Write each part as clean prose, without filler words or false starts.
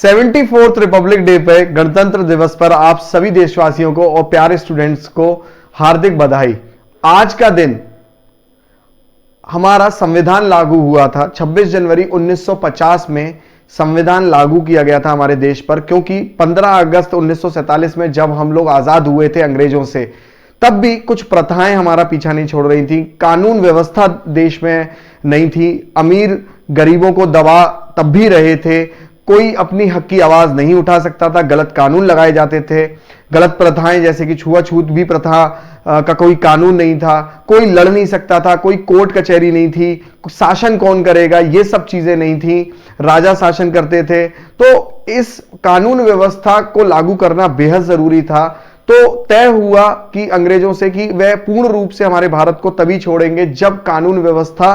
74th Republic day पे, गणतंत्र दिवस पर आप सभी देशवासियों को और प्यारे स्टूडेंट्स को हार्दिक बधाई। आज का दिन हमारा संविधान लागू हुआ था। 26 जनवरी 1950 में संविधान लागू किया गया था हमारे देश पर, क्योंकि 15 अगस्त 1947 में जब हम लोग आजाद हुए थे अंग्रेजों से, तब भी कुछ प्रथाएं हमारा पीछा नहीं छोड़ रही थी। कानून व्यवस्था देश में नहीं थी। अमीर गरीबों को दबा तब भी रहे थे। कोई अपनी हक की आवाज नहीं उठा सकता था। गलत कानून लगाए जाते थे। गलत प्रथाएं जैसे कि छुआछूत भी प्रथा का कोई कानून नहीं था। कोई लड़ नहीं सकता था। कोई कोर्ट कचहरी नहीं थी। शासन कौन करेगा, ये सब चीजें नहीं थी। राजा शासन करते थे। तो इस कानून व्यवस्था को लागू करना बेहद जरूरी था। तो तय हुआ कि अंग्रेजों से कि वह पूर्ण रूप से हमारे भारत को तभी छोड़ेंगे जब कानून व्यवस्था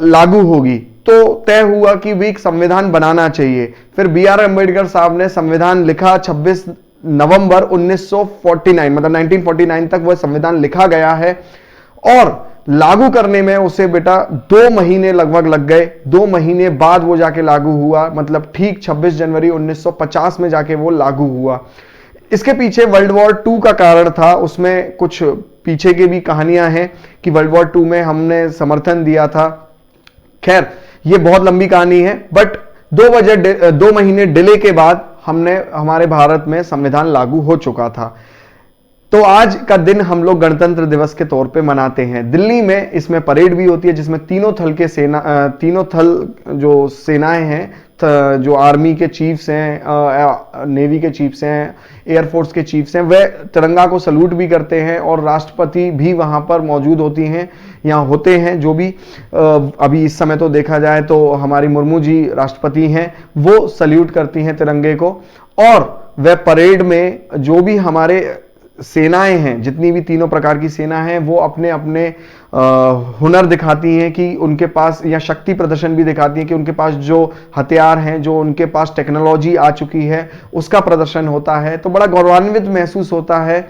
लागू होगी। तो तय हुआ कि भी एक संविधान बनाना चाहिए। फिर B.R. अम्बेडकर साहब ने संविधान लिखा। 26 नवंबर 1949 मतलब 1949 तक वह संविधान लिखा गया है और लागू करने में उसे बेटा 2 महीने लगभग लग गए। 2 महीने बाद वो जाके लागू हुआ, मतलब ठीक 26 जनवरी 1950 में जाके वो लागू हुआ। इसके पीछे वर्ल्ड वॉर 2 का कारण था। उसमें कुछ पीछे की भी कहानियां हैं कि वर्ल्ड वॉर 2 में हमने समर्थन दिया था। खैर, ये बहुत लंबी कहानी है, बट 2 महीने डिले के बाद हमारे भारत में संविधान लागू हो चुका था। तो आज का दिन हम लोग गणतंत्र दिवस के तौर पे मनाते हैं। दिल्ली में इसमें परेड भी होती है, जिसमें तीनों थल जो सेनाएं हैं, जो आर्मी के चीफ्स हैं, नेवी के चीफ्स हैं, एयरफोर्स के चीफ्स हैं, वह तिरंगा को सल्यूट भी करते हैं और राष्ट्रपति भी वहां पर मौजूद होती हैं, यहाँ होते हैं। जो भी अभी इस समय तो देखा जाए तो हमारी मुर्मू जी राष्ट्रपति हैं, वो सल्यूट करती हैं तिरंगे को। और वह परेड में जो भी हमारे सेनाएं हैं, जितनी भी तीनों प्रकार की सेना हैं, वो अपने अपने हुनर दिखाती हैं कि उनके पास, या शक्ति प्रदर्शन भी दिखाती हैं कि उनके पास जो हथियार हैं, जो उनके पास टेक्नोलॉजी आ चुकी है, उसका प्रदर्शन होता है। तो बड़ा गौरवान्वित महसूस होता है।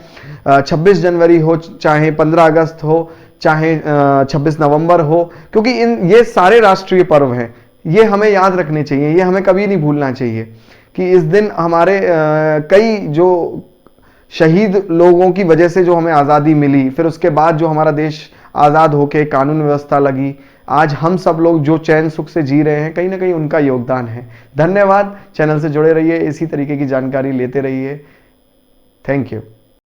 26 जनवरी हो, चाहे 15 अगस्त हो, चाहे 26 नवंबर हो, क्योंकि ये सारे राष्ट्रीय पर्व हैं। ये हमें याद रखने चाहिए, ये हमें कभी नहीं भूलना चाहिए कि इस दिन हमारे कई जो शहीद लोगों की वजह से जो हमें आज़ादी मिली, फिर उसके बाद जो हमारा देश आज़ाद होके कानून व्यवस्था लगी, आज हम सब लोग जो चैन सुख से जी रहे हैं, कहीं ना कहीं उनका योगदान है। धन्यवाद। चैनल से जुड़े रहिए, इसी तरीके की जानकारी लेते रहिए। Thank you.